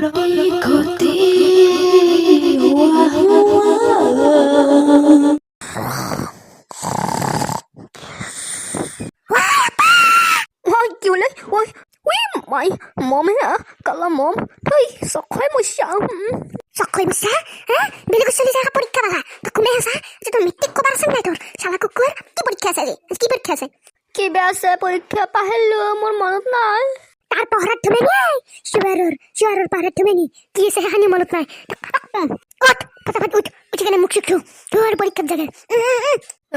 Roti wah Ôi chịu lấy. Ôi mày mồm ấy hả? Kalau mồm thôi sakhay mo siya. Sakhay mo siya? Ha? Bili ko siya sa পরীক্ষা বালা তো কুমে হাসা যে তো মিথ্যে কবার সঙ্গে তোর শালা কুকুর কি পরীক্ষা আছে কি পরীক্ষা আছে কিবা আছে পৰীক্ষা পাহেলো মোৰ মনত নাই। তাৰ পহৰাত থমে নাই শিৱাৰৰ পহরাত থমে নি কি আছে হানি মনত নাই উঠ ফটাফট উঠ উঠি মুখ শিখো তোর পরীক্ষার জায়গায়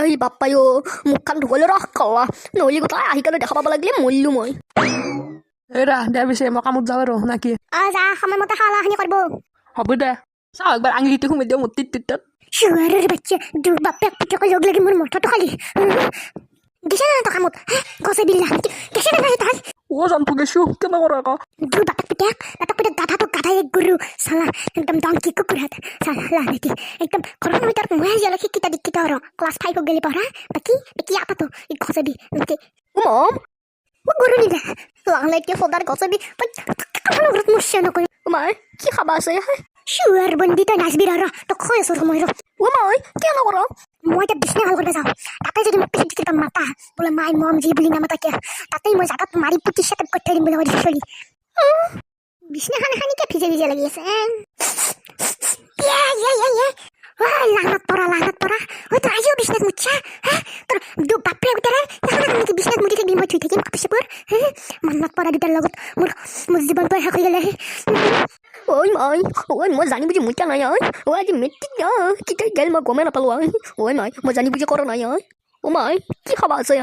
এই বাপ্পায়ো মুখখন ধুবলৈ ৰখ কলা নহ'লে কথা আহি কেনে দেখা পাব লাগিলে মৰিলো মই। এৰা দে পিছে মই কামত যাওঁ আৰু নাকি যা সময়মতে হালাহানি কৰবো হ'ব দে চাওঁ একবাৰ আঙুলিটো সোমাই দিওঁ মোৰ টিত শিৱাৰৰ বাচ্চা দু বাপেক পুতেক লগ লাগি মোৰ মাথাটো খালি গেছে না তো কামত গছে বিল্লা গেছে না তাই অ' জানতো গেছো কেনে কৰে আকৌ দু বাপেক পুতেক গাধাটো গাধা এক গুরু সালা একদম ডংকি কুকুর হাত সালা নাকি একদম করোনা ভিতর মই জিয়ালে শিক্ষিত দীক্ষিত আর ক্লাস 5 গেলি পড়া বাকি আপা তো এই গছে বি নাকি মম ও গুরু নিদা লাংলাইকে ফদাৰ গছবি কামনো ঘৰত মুছে নকই মাই কি খাবা আছে শিৱাৰ বন্দিত নাচবি ৰ তো খৈ আছো সময় ৰ মই কিয় নকৰ মই এতিয়া বিষ্ণু ভাল কৰিব যাওঁ তাতে যদি মোক পিছত কিবা মাতা বোলে মাই মম যি বুলি নামাতা কিয় তাতেই মই জাগাত মাৰি পুতি চেটেপ কৰি থৈ দিম বুলি ভাবি চলি বিষ্ণুখান এখানিকে ভিজে লাগি আছে লাহনত পৰা ঐ তোৰ আজিও বিষ্ণুত মুচ্ছা তোৰ বাপৰে উতাৰে এখন বিষ্ণুত মুতি থাকিম মই থৈ থাকিম কাপোৰ চাপোৰ মনত পৰা দুটাৰ লগত মোৰ জীৱনটো শেষ হৈ গ'লে ঐ মই জানি বুজি মুঠা নাই আজি মেট্ৰিক কেতিয়া গেল মই গমেই নাপালো মই জানি বুজি কৰা নাই মাই কি খাবা আছে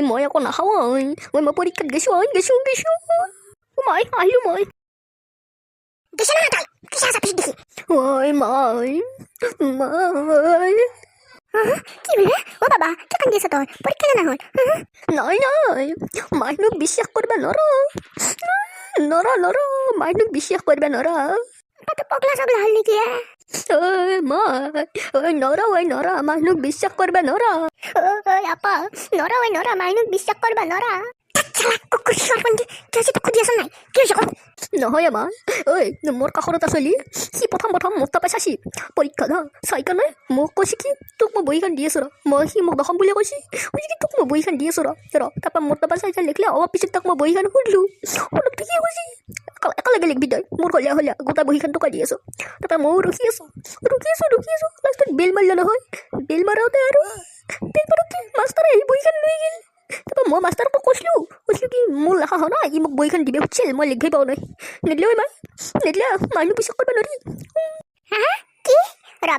মই আকৌ নাখাওঁ মই পৰীক্ষাত গৈছো মাই আহিলো মই কি বোলে ও বাবা কি কান্দি আছ তই পৰীক্ষা জানা হ'ল নাই মানুহক বিশ্বাস কৰিব নৰ মানুহক বিশ্বাস কৰিব নৰ পগলা চগলা হ'ল নেকি নৰ মানুহক বিশ্বাস কৰিব নৰ আপা নৰ মানুহক বিশ্বাস কৰিব নৰ নহয় আমাৰ মোৰ কাষত এটা চলি সি প্ৰথম মোৰ তাপাই চাচি পৰীক্ষা চাই কাৰণে মোক কৈছে কি তোক মই বহীখন দি আছো সি মোক দশম বুলি কৈছে কি তোক মই বহীখন দি আছো তাৰপৰা মোৰ তাপা চাই লিখিলে অলপ পিছত তাক মই বহীখন সুধিলো কি কৈছে একেলগে লিখবি তই মোৰ হলীয়া গোটেই বহীখন টকা দি আছো তাৰপৰা ময়ো ৰখি আছো লাষ্টত বেল মাৰিলে নহয় বেল মাৰোঁতে মাষ্টাৰে আহি বহীখন লৈ গ'ল তাৰপৰা মই মাষ্টাৰক কৈছিলোঁ কি মোৰ লেখা হোৱা নাই ই মোক বহীখন দিবি সুধিছিল মই লিখিবই পাওঁ নাই নিদিলে মানুহ বিশ্বাস কৰিব নোৱাৰি কি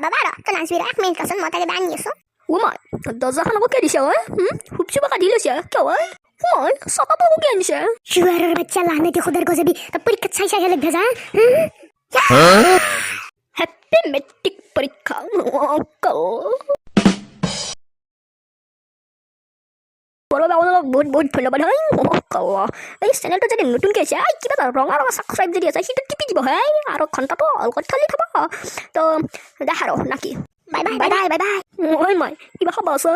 বাবা তই নাচবি এক মিনিট কচোন মই তাকে বান্ধি আছো মাই দৰ্জাখন আকৌ কিয় দিছে হুপচুপা কাটি লৈছে কিয় চকাটো আকৌ কিয় আনিছে শিৱাৰৰ বাচ্চা লাহনেতি খুদাৰ গজাবি তই পৰীক্ষাত চাই লিখবা যা হেপী মেট্ৰিক পৰীক্ষা বহুত ধন্যবাদ এই চেনেলটো যদি নতুনকৈ আছে কিবা এটা ৰঙা ছাবস্ক্ৰাইব যদি আছে সেইটো টিপি দিব আৰু ঘণ্টাটো অলকত খালি খাব তো দেখা আৰু নাকি বাই মই কিবা খাব আছে